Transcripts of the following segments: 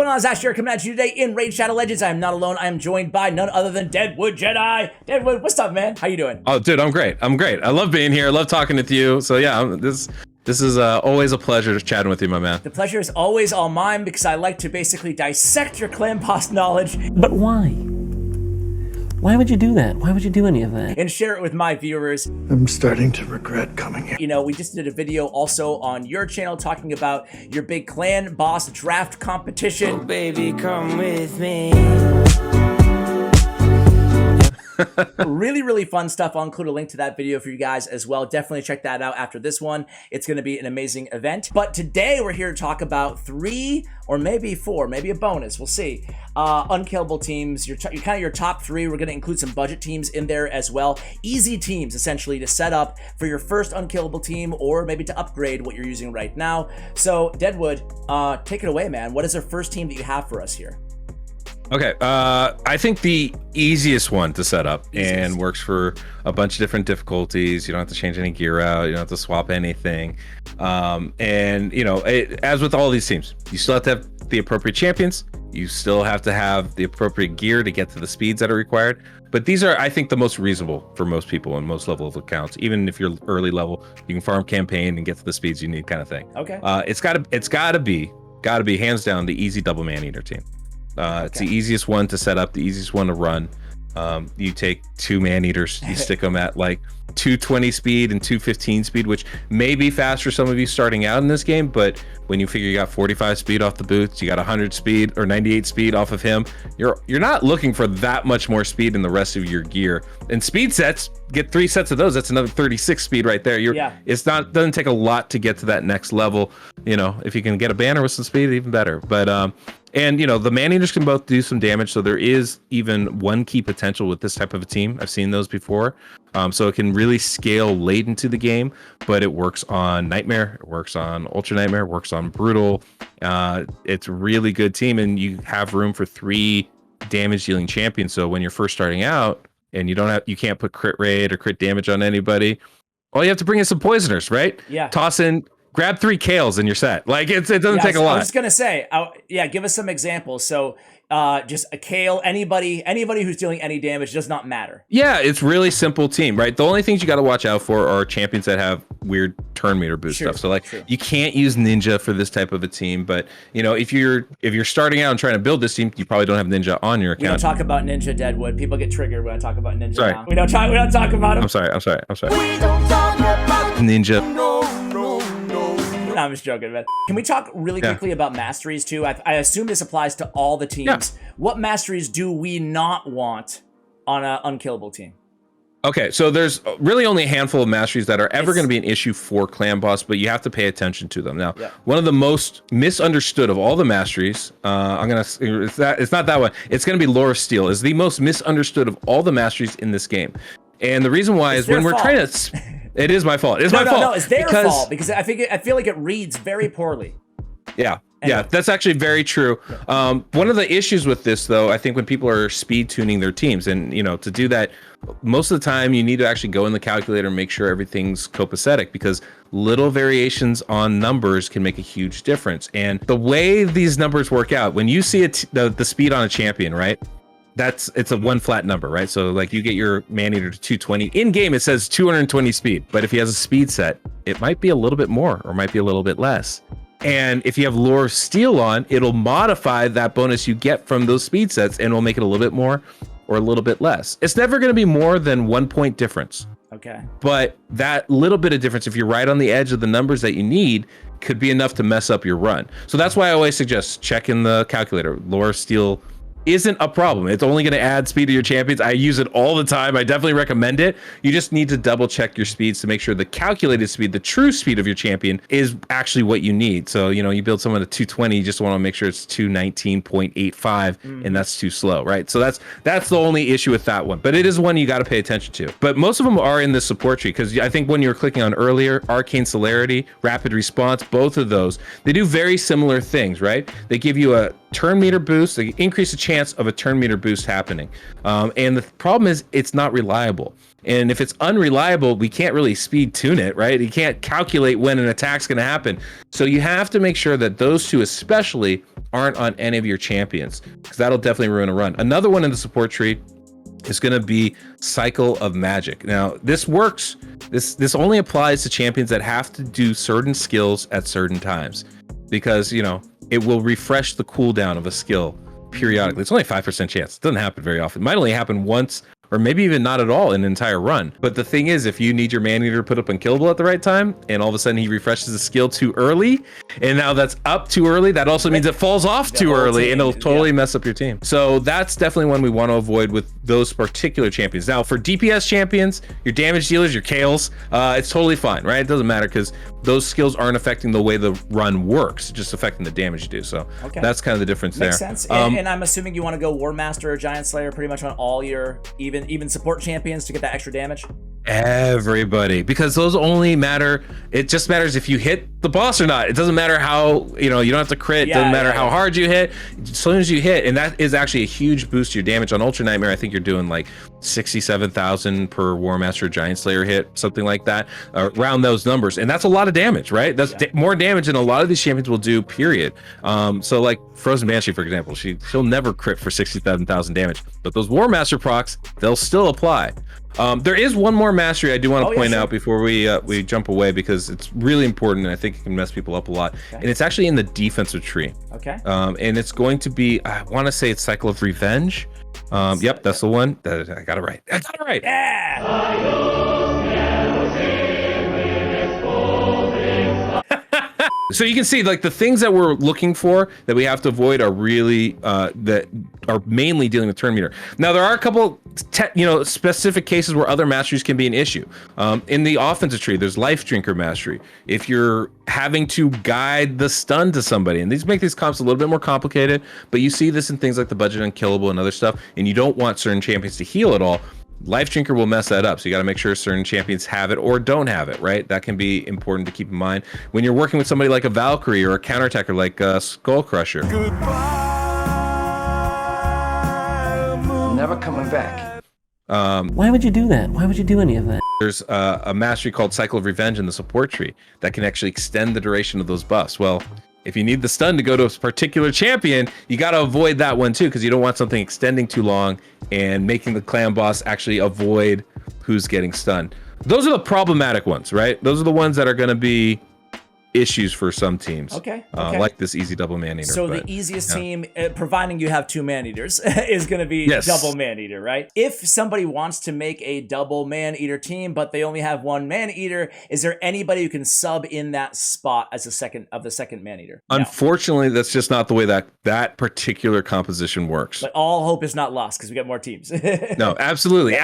going on? Zash here coming at you today in Raid Shadow Legends. I am not alone. I am joined by none other than Deadwood Jedi. Deadwood, what's up, man? How you doing? Oh, dude, I'm great. I love being here. I love talking with you. So yeah, this is always a pleasure chatting with you, my man. The pleasure is always all mine because I like to basically dissect your clan boss knowledge. But why? Why would you do that? Why would you do any of that? And share it with my viewers. I'm starting to regret coming here. You know, we just did a video also on your channel talking about your big clan boss draft competition. Oh, baby, come with me. Really fun stuff. I'll include a link to that video for you guys as well. Definitely check that out after this one. It's going to be an amazing event. But today we're here to talk about 3 or maybe 4, maybe a bonus. We'll see. Unkillable teams. Your kind of your top 3. We're going to include some budget teams in there as well. Easy teams essentially to set up for your first unkillable team or maybe to upgrade what you're using right now. So Deadwood, take it away, man. What is the first team that you have for us here? Okay, I think the easiest one to set up and works for a bunch of different difficulties. You don't have to change any gear out. You don't have to swap anything. And you know, as with all these teams, you still have to have the appropriate champions. You still have to have the appropriate gear to get to the speeds that are required. But these are, I think, the most reasonable for most people in most level of accounts. Even if you're early level, you can farm campaign and get to the speeds you need, kind of thing. Okay. It's gotta be hands down the easy double maneater team. It's the easiest one to set up, the easiest one to run. You take 2 maneaters, you stick them at like 220 speed and 215 speed, which may be fast for some of you starting out in this game, but when you figure you got 45 speed off the boots, you got 100 speed or 98 speed off of him, you're not looking for that much more speed in the rest of your gear. And speed sets, get 3 sets of those, that's another 36 speed right there. Doesn't take a lot to get to that next level. You know, if you can get a banner with some speed, even better. But and you know, the maneaters can both do some damage, so there is even 1 key potential with this type of a team. I've seen those before. So it can really scale late into the game, but it works on Nightmare, it works on Ultra Nightmare, it works on Brutal. It's a really good team, and you have room for 3 damage dealing champions. So when you're first starting out and you can't put crit rate or crit damage on anybody, all you have to bring is some poisoners, right? Yeah. Toss in, grab 3 Kales and you're set. Like it doesn't take a lot. I was just gonna say, give us some examples. So just a Kale, anybody who's dealing any damage does not matter. Yeah, it's really simple team, right? The only things you got to watch out for are champions that have weird turn meter boost stuff. So like you can't use Ninja for this type of a team, but you know, if you're starting out and trying to build this team, you probably don't have Ninja on your account. We don't talk about Ninja, Deadwood. People get triggered when I talk about Ninja. Sorry. Now. We don't talk about him. I'm sorry. We don't talk about Ninja. No, I'm just joking, man. Can we talk really quickly about Masteries too? I assume this applies to all the teams. Yeah. What Masteries do we not want on an unkillable team? Okay, so there's really only a handful of Masteries that are ever going to be an issue for Clan Boss, but you have to pay attention to them. Now, one of the most misunderstood of all the Masteries, it's not that one. It's going to be Lore of Steel, is the most misunderstood of all the Masteries in this game. And the reason why is when we're trying to... It is my fault. It's my fault. No, it's their fault because I feel like it reads very poorly. Yeah, that's actually very true. One of the issues with this, though, I think when people are speed tuning their teams, and you know, to do that, most of the time you need to actually go in the calculator and make sure everything's copacetic, because little variations on numbers can make a huge difference. And the way these numbers work out, when you see the speed on a champion, right? It's a 1 flat number, right? So like you get your maneater to 220. In game it says 220 speed, but if he has a speed set, it might be a little bit more or might be a little bit less. And if you have Lore of Steel on, it'll modify that bonus you get from those speed sets and it'll make it a little bit more or a little bit less. It's never going to be more than 1 point difference. Okay. But that little bit of difference, if you're right on the edge of the numbers that you need, could be enough to mess up your run. So that's why I always suggest check in the calculator. Lore of Steel isn't a problem. It's only going to add speed to your champions. I use it all the time. I definitely recommend it. You just need to double check your speeds to make sure the calculated speed, the true speed of your champion, is actually what you need. So, you know, you build someone at 220, you just want to make sure it's 219.85, and that's too slow, right? So that's the only issue with that one. But it is one you got to pay attention to. But most of them are in the support tree, because I think when you were clicking on earlier, Arcane Celerity, Rapid Response, both of those, they do very similar things, right? They give you a turn meter boost, they increase the chance of a turn meter boost happening. And the problem is it's not reliable. And if it's unreliable, we can't really speed tune it, right? You can't calculate when an attack's going to happen. So you have to make sure that those two especially aren't on any of your champions, because that'll definitely ruin a run. Another one in the support tree is going to be Cycle of Magic. Now, this works. This only applies to champions that have to do certain skills at certain times, because, you know, it will refresh the cooldown of a skill periodically. It's only a 5% chance. It doesn't happen very often. It might only happen once, or maybe even not at all in an entire run. But the thing is, if you need your Maneater to put up Unkillable at the right time, and all of a sudden he refreshes the skill too early, and now that's up too early, that also means it falls off too early, and it'll totally mess up your team. So that's definitely one we want to avoid with those particular champions. Now, for DPS champions, your damage dealers, your Kales, it's totally fine, right? It doesn't matter, because those skills aren't affecting the way the run works, just affecting the damage you do. So that's kind of the difference there. Makes sense. And I'm assuming you want to go War Master or Giant Slayer pretty much on all your even support champions to get that extra damage. Everybody, because those only matter. It just matters if you hit the boss or not. It doesn't matter how, you know, you don't have to crit. It doesn't matter how hard you hit. As soon as you hit, and that is actually a huge boost to your damage. On Ultra Nightmare, I think you're doing like 67,000 per War Master Giant Slayer hit, something like that, around those numbers. And that's a lot of damage, right? That's more damage than a lot of these champions will do, period. So like Frozen Banshee, for example, she'll never crit for 67,000 damage, but those War Master procs, they'll still apply. There is one more mastery I do want to point out before we jump away, because it's really important, and I think it can mess people up a lot. And it's actually in the defensive tree. And it's going to be, I want to say it's Cycle of Revenge. Yep, that's the one. I got it right. I got it right. So you can see, like, the things that we're looking for that we have to avoid are really that are mainly dealing with turn meter. Now, there are a couple specific cases where other masteries can be an issue. In the offensive tree, there's Life Drinker mastery. If you're having to guide the stun to somebody, and these make these comps a little bit more complicated, but you see this in things like the budget Unkillable and other stuff, and you don't want certain champions to heal at all, Life Drinker will mess that up. So you got to make sure certain champions have it or don't have it, right? That can be important to keep in mind when you're working with somebody like a Valkyrie or a counterattacker like Skull Crusher. Never coming back. Why would you do that? Why would you do any of that? There's a mastery called Cycle of Revenge in the support tree that can actually extend the duration of those buffs. Well, if you need the stun to go to a particular champion, you got to avoid that one too, because you don't want something extending too long and making the clan boss actually avoid who's getting stunned. Those are the problematic ones, right? Those are the ones that are going to be issues for some teams. Like this easy double maneater. So the easiest team, providing you have two maneaters, is going to be double maneater, right? If somebody wants to make a double maneater team, but they only have one maneater, is there anybody who can sub in that spot as the second maneater? Unfortunately, that's just not the way that particular composition works. But all hope is not lost, because we got more teams. No, absolutely.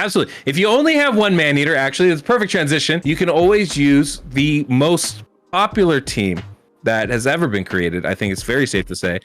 If you only have one maneater, actually, it's a perfect transition. You can always use the most popular team that has ever been created. I think it's very safe to say,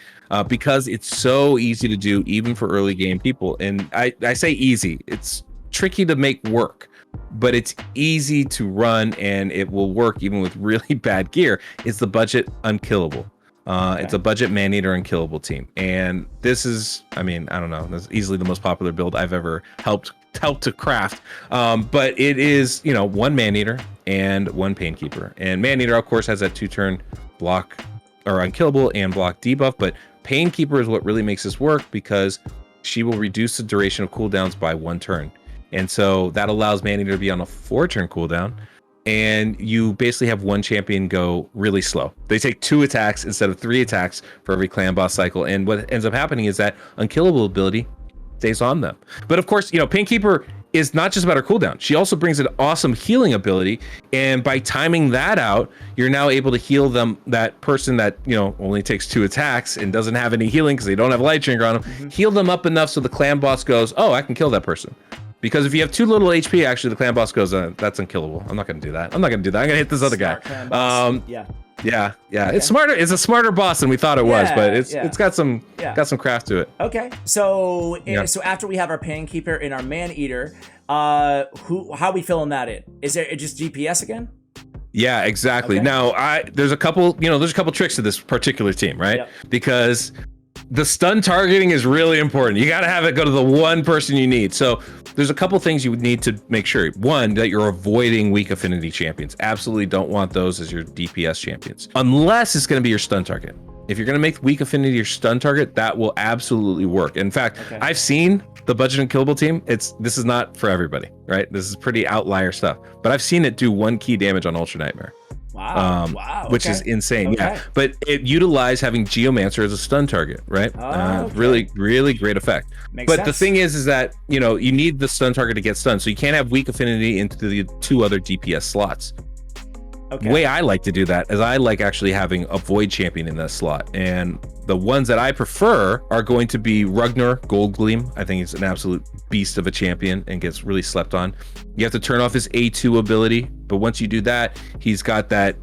because it's so easy to do, even for early game people. And I say easy, it's tricky to make work, but it's easy to run, and it will work even with really bad gear. It's the budget Unkillable. It's a budget Maneater Unkillable team, and this is, I mean, I don't know, that's easily the most popular build I've ever helped to craft. But it is, one Maneater and one Painkeeper, and Maneater of course has that 2-turn block or Unkillable and block debuff, but Painkeeper is what really makes this work, because she will reduce the duration of cooldowns by 1 turn, and so that allows Maneater to be on a 4-turn cooldown, and you basically have one champion go really slow. They take 2 attacks instead of 3 attacks for every clan boss cycle, and what ends up happening is that Unkillable ability stays on them. But of course, Painkeeper is not just about her cooldown. She also brings an awesome healing ability, and by timing that out, you're now able to heal that person that only takes 2 attacks and doesn't have any healing because they don't have Light Drinker on them. Heal them up enough so the clan boss goes, oh, I can kill that person. Because if you have too little HP, actually the clan boss goes, that's Unkillable. I'm not going to do that. I'm going to hit this other guy. Yeah. Okay. It's smarter. It's a smarter boss than we thought it was, but it's got some craft to it. Okay. So so after we have our Painkeeper and our Maneater, how we filling that in? Is there just DPS again? Yeah, exactly. Okay. Now, there's a couple tricks to this particular team, right? Because the stun targeting is really important. You got to have it go to the one person you need. So there's a couple things you would need to make sure. One, that you're avoiding weak affinity champions. Absolutely don't want those as your DPS champions, unless it's going to be your stun target. If you're going to make weak affinity your stun target, that will absolutely work. In fact, I've seen the budget Unkillable team. This is not for everybody, right? This is pretty outlier stuff, but I've seen it do 1 key damage on Ultra Nightmare. Wow. Which is insane. Yeah, but it utilized having Geomancer as a stun target, right? Really great effect. Makes sense. The thing is that, you know, you need the stun target to get stunned, so you can't have weak affinity into the 2 other DPS slots. The way I like to do that is I like actually having a Void champion in that slot, and the ones that I prefer are going to be Ragnar Goldgleam. I think he's an absolute beast of a champion and gets really slept on. You have to turn off his A2 ability, but once you do that, he's got that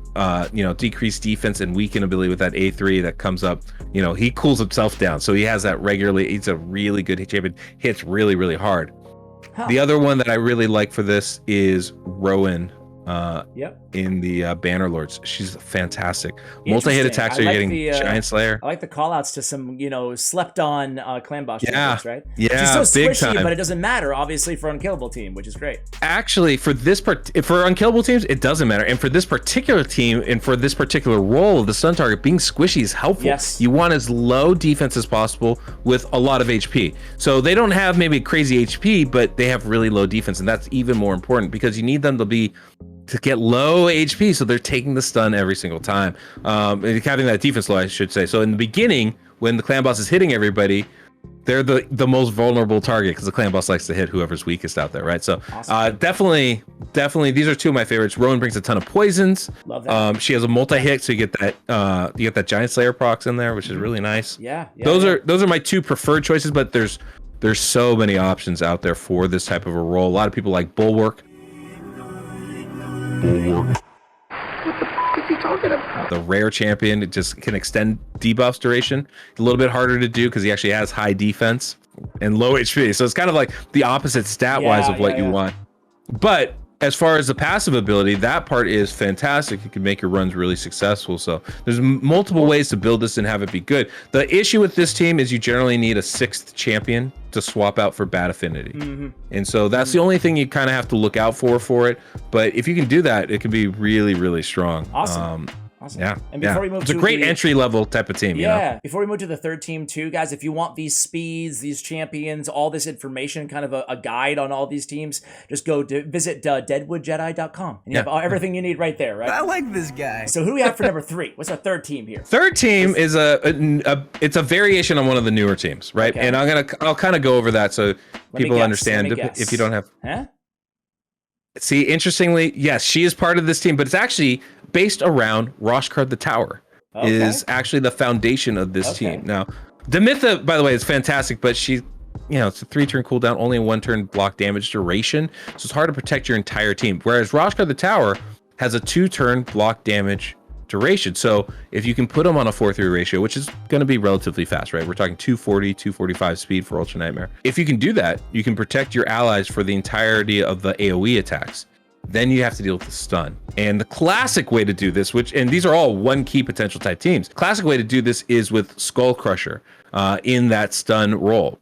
you know, decreased defense and weaken ability with that A3 that comes up. You know, he cools himself down, so he has that regularly. He's a really good champion, hits really hard. The other one that I really like for this is Rowan. In the Bannerlords. She's fantastic. Multi-hit attacks are getting Giant Slayer. I like the call outs to some, you know, slept on clan boss champions, right? Yeah, she's so big squishy, time. But it doesn't matter, obviously, for Unkillable team, which is great. Actually, for this for Unkillable teams, it doesn't matter. And for this particular team and for this particular role of the stun target, being squishy is helpful. Yes. You want as low defense as possible with a lot of HP. So they don't have maybe crazy HP, but they have really low defense, and that's even more important because you need them to get low HP, so they're taking the stun every single time. And having that defense low, I should say. So in the beginning, when the clan boss is hitting everybody, they're the most vulnerable target because the clan boss likes to hit whoever's weakest out there, right? So definitely, these are 2 of my favorites. Rowan brings a ton of poisons. Love that. She has a multi-hit, so you get that Giant Slayer procs in there, which is really nice. Yeah. Those are my 2 preferred choices, but there's so many options out there for this type of a role. A lot of people like Bulwark. What the fuck is he talking about? The rare champion, it just can extend debuffs duration. A little bit harder to do because he actually has high defense and low HP. So it's kind of like the opposite stat-wise of what you want. But as far as the passive ability, that part is fantastic. It can make your runs really successful. So there's multiple ways to build this and have it be good. The issue with this team is you generally need a 6th champion to swap out for bad affinity. And so that's the only thing you kind of have to look out for it. But if you can do that, it can be really strong. Awesome. Yeah. And before we move it's a great entry level type of team. Yeah. You know? Before we move to the 3rd team too, guys, if you want these speeds, these champions, all this information, kind of a guide on all these teams, just go to visit deadwoodjedi.com and you have everything you need right there, right? I like this guy. So who do we have for number 3? What's our 3rd team here? 3rd team is it's a variation on one of the newer teams, right? And I'll kind of go over that so people understand if you don't have. See, interestingly, yes, she is part of this team, but it's actually based around Roshcard the Tower. Is actually the foundation of this team. Now, demytha, by the way, is fantastic, but she, you know, it's a 3-turn cooldown, only a 1-turn block damage duration, so it's hard to protect your entire team. Whereas Roshcard the Tower has a 2-turn block damage duration. So if you can put them on a 4-3 ratio, which is going to be relatively fast, right? We're talking 240, 245 speed for Ultra Nightmare. If you can do that, you can protect your allies for the entirety of the AoE attacks. Then you have to deal with the stun. And the classic way to do this, and these are all 1 key potential type teams. Classic way to do this is with Skull Crusher in that stun role.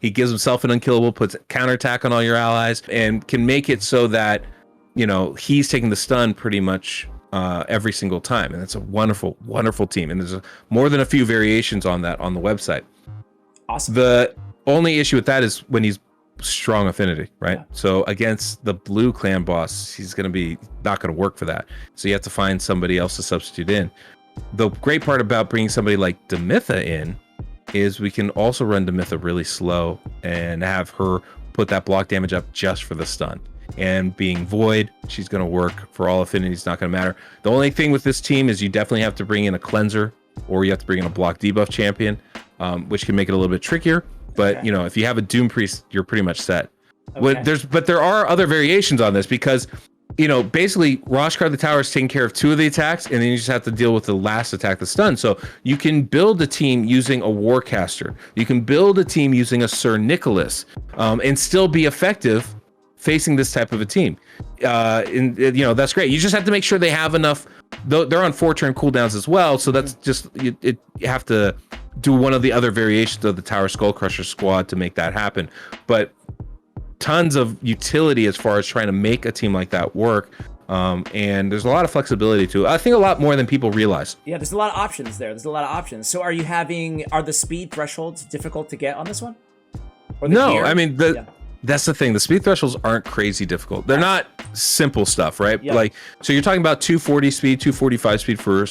He gives himself an Unkillable, puts a counterattack on all your allies, and can make it so that, you know, he's taking the stun pretty much every single time. And it's a wonderful team. And there's more than a few variations on that on the website. Awesome. The only issue with that is when he's strong affinity, right? So against the blue clan boss, he's going to be not going to work for that. So you have to find somebody else to substitute in. The great part about bringing somebody like demytha in is we can also run demytha really slow and have her put that block damage up just for the stun. And being void, she's going to work for all affinities, not going to matter. The only thing with this team is you definitely have to bring in a cleanser, or you have to bring in a block debuff champion, which can make it a little bit trickier. But you know, if you have a Doom Priest, you're pretty much set. But there are other variations on this because, you know, basically Roshcard the Tower is taking care of 2 of the attacks, and then you just have to deal with the last attack, the stun. So you can build a team using a Warcaster. You can build a team using a Sir Nicholas, and still be effective facing this type of a team. And you know, that's great. You just have to make sure they have enough. They're on 4-turn cooldowns as well, so that's just you have to do one of the other variations of the Tower Skull Crusher squad to make that happen. But tons of utility as far as trying to make a team like that work. And there's a lot of flexibility to it. I think a lot more than people realize. Yeah, there's a lot of options there. There's a lot of options. So are the speed thresholds difficult to get on this one? Or the No, gear? I mean, that's the thing. The speed thresholds aren't crazy difficult. They're not simple stuff, right? Yep. Like, so you're talking about 240 speed, 245 speed for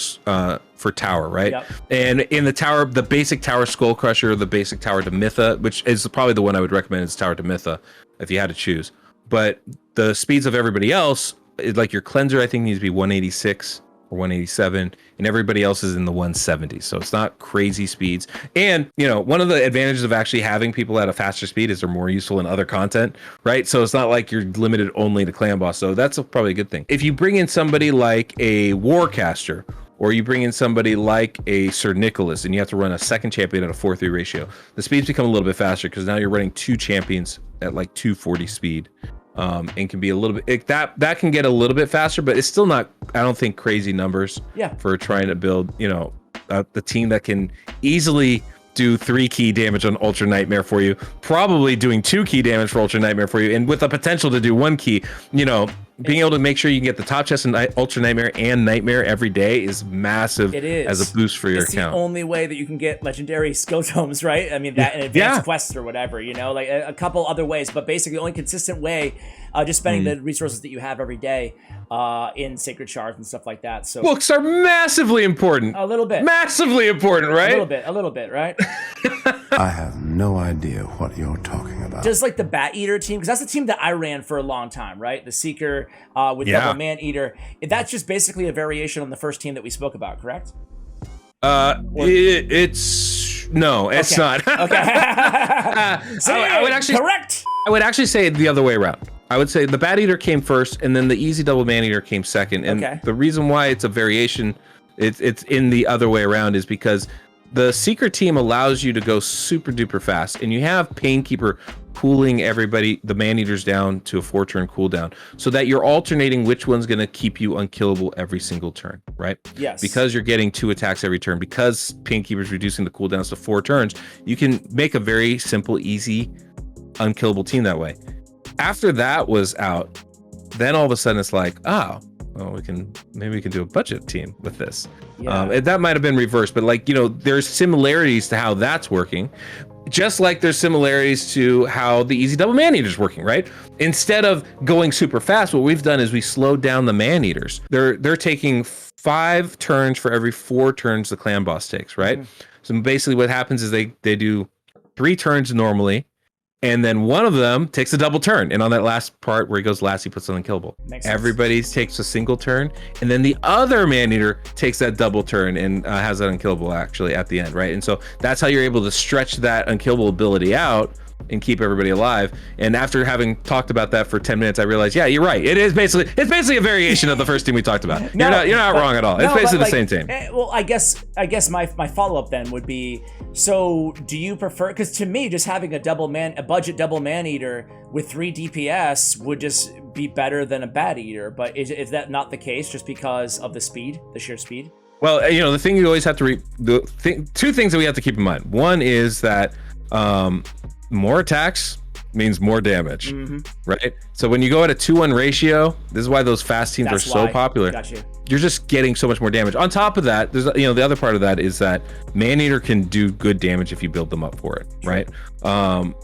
tower, right? Yep. And in the tower, the basic tower skull crusher, the basic tower demytha, which is probably the one I would recommend, is tower demytha if you had to choose. But the speeds of everybody else, like your cleanser, I think needs to be 186 or 187, and everybody else is in the 170s. So it's not crazy speeds. And, you know, one of the advantages of actually having people at a faster speed is they're more useful in other content, right? So it's not like you're limited only to clan boss. So that's probably a good thing. If you bring in somebody like a warcaster, or you bring in somebody like a Sir Nicholas, and you have to run a second champion at a 4-3 ratio, the speeds become a little bit faster because now you're running 2 champions at like 240 speed. And can be a little bit that can get a little bit faster, but it's still not, I don't think, crazy numbers for trying to build, you know, the team that can easily do 3 key damage on Ultra Nightmare for you, probably doing 2 key damage for Ultra Nightmare for you, and with the potential to do 1 key, you know, being able to make sure you can get the top chest in Ultra Nightmare and Nightmare every day is massive. It is. As a boost for your account. It's the only way that you can get legendary skill tomes, right? I mean, that and advanced quests or whatever, you know, like a couple other ways, but basically the only consistent way, just spending the resources that you have every day in sacred shards and stuff like that. So books are massively important. A little bit. Massively important, right? A little bit, right? I have no idea what you're talking about. Just like the Bat Eater team, because that's the team that I ran for a long time, right? The Seeker with double Maneater. That's just basically a variation on the first team that we spoke about, correct? It's not. Okay. I would actually correct. I would actually say the other way around. I would say the Bat Eater came first, and then the easy double Maneater came second. And the reason why it's a variation, it's in the other way around, is because the Seeker team allows you to go super duper fast, and you have Painkeeper cooling everybody, the Maneaters, down to a 4-turn cooldown, so that you're alternating which one's going to keep you unkillable every single turn, right? Yes. Because you're getting 2 attacks every turn, because Painkeeper's reducing the cooldowns to 4 turns, you can make a very simple, easy, unkillable team that way. After that was out, then all of a sudden it's like, oh, well, maybe we can do a budget team with this. That might have been reversed, but like, you know, there's similarities to how that's working, just like there's similarities to how the easy double Maneater is working, right? Instead of going super fast, what we've done is we slowed down the Maneaters. They're taking 5 turns for every 4 turns the clan boss takes, right? So basically what happens is they do 3 turns normally, and then one of them takes a double turn. And on that last part where he goes last, he puts on Unkillable. Everybody takes a single turn. And then the other Maneater takes that double turn and has that Unkillable actually at the end, right? And so that's how you're able to stretch that Unkillable ability out and keep everybody alive. And after having talked about that for 10 minutes, I realized, yeah, you're right. It's basically a variation of the first team we talked about. You're not wrong at all. It's basically the same team. Well, I guess my follow-up then would be, so do you prefer, because to me, just having a budget double Maneater with 3 DPS would just be better than a Bat Eater, but is that not the case just because of the sheer speed? Well, you know, the thing you always have to 2 things that we have to keep in mind. One is that more attacks means more damage, right? So when you go at a 2-1 ratio, this is why those fast teams are so popular. Gotcha. You're just getting so much more damage. On top of that, there's, you know, the other part of that is that Maneater can do good damage if you build them up for it, right?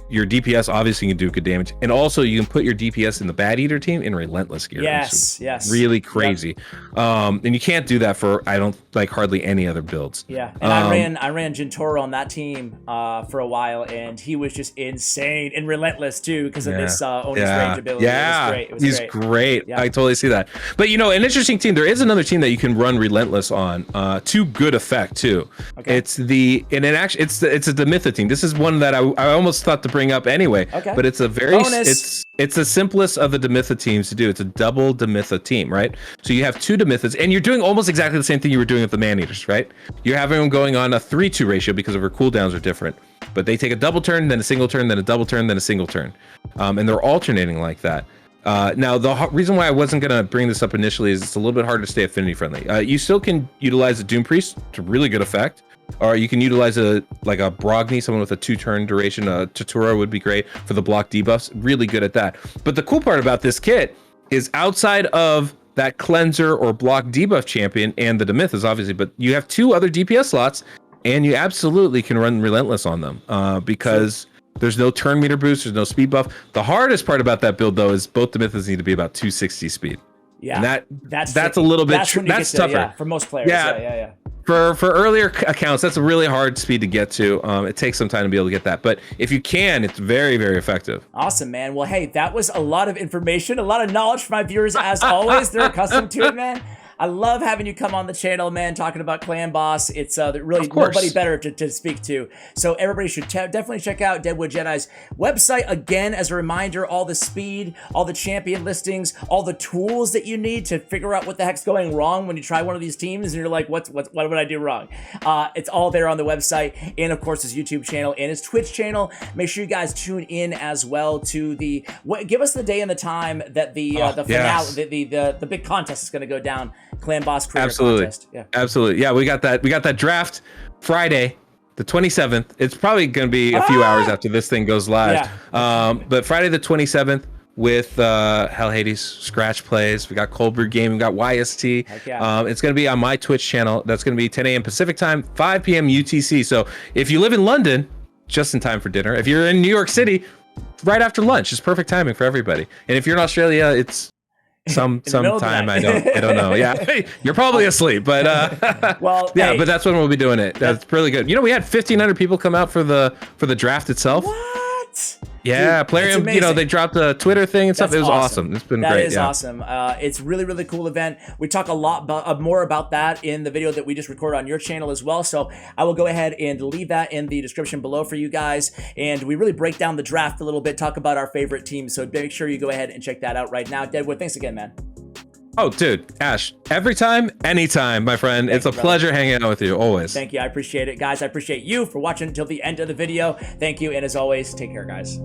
Your DPS obviously can do good damage, and also you can put your DPS in the Bat Eater team in Relentless gear. Yes. Really crazy. And you can't do that for, I don't like, hardly any other builds. Yeah, and I ran Jintoro on that team for a while, and he was just insane in Relentless too because of this Onus range ability. Yeah, it was he's great. Yeah. I totally see that. But you know, an interesting team. There is another team that you can run Relentless on to good effect too. Okay. It's a demytha team. This is one that I almost thought to bring up anyway. Okay. But it's a very it's the simplest of the demytha teams to do. It's a double demytha team, right? So you have 2 demythas, and you're doing almost exactly the same thing you were doing with the Maneaters, right? You're having them going on a 3-2 ratio because of her cooldowns are different. But they take a double turn, then a single turn, then a double turn, then a single turn. And they're alternating like that. Now, the reason why I wasn't going to bring this up initially is it's a little bit hard to stay affinity friendly. You still can utilize a Doom Priest to really good effect. Or you can utilize a Brogni, someone with a 2-turn duration. Tatura would be great for the block debuffs. Really good at that. But the cool part about this kit is outside of that cleanser or block debuff champion and the demythas, obviously, but you have 2 other DPS slots, and you absolutely can run Relentless on them because there's no turn meter boost, there's no speed buff. The hardest part about that build, though, is both demythas need to be about 260 speed. Yeah, and that's a little bit that's tougher. Yeah, for most players. Yeah. For earlier accounts, that's a really hard speed to get to. It takes some time to be able to get that, but if you can, it's very, very effective. Awesome, man. Well, hey, that was a lot of information, a lot of knowledge for my viewers, as always. They're accustomed to it, man. I love having you come on the channel, man, talking about Clan Boss. It's really nobody better to speak to. So everybody should definitely check out Deadwood Jedi's website. Again, as a reminder, all the speed, all the champion listings, all the tools that you need to figure out what the heck's going wrong when you try one of these teams and you're like, what would I do wrong? It's all there on the website, and of course his YouTube channel and his Twitch channel. Make sure you guys tune in as well to give us the day and the time that the finale, the big contest is going to go down. Clan Boss Creator Contest. Yeah. Absolutely. Yeah, we got that draft Friday, the 27th. It's probably going to be a few hours after this thing goes live. Yeah. But Friday the 27th with Hell Hades Scratch Plays. We got Cold Brew Game. We got YST. Yeah. It's going to be on my Twitch channel. That's going to be 10 a.m. Pacific time, 5 p.m. UTC. So if you live in London, just in time for dinner. If you're in New York City, right after lunch. It's perfect timing for everybody. And if you're in Australia, it's some time I don't know. Yeah, you're probably asleep, but well, yeah, but that's when we'll be doing it. That's really good. You know, we had 1,500 people come out for the draft itself. What? Yeah, Plarium, you know, they dropped a Twitter thing and stuff. It was awesome. It's been great. That is awesome. It's really, really cool event. We talk a lot more about that in the video that we just recorded on your channel as well. So I will go ahead and leave that in the description below for you guys. And we really break down the draft a little bit, talk about our favorite teams. So make sure you go ahead and check that out right now. Deadwood, thanks again, man. Oh, dude, Ash, every time, anytime, my friend. It's a pleasure hanging out with you, always. Thank you. I appreciate it, guys. I appreciate you for watching until the end of the video. Thank you. And as always, take care, guys.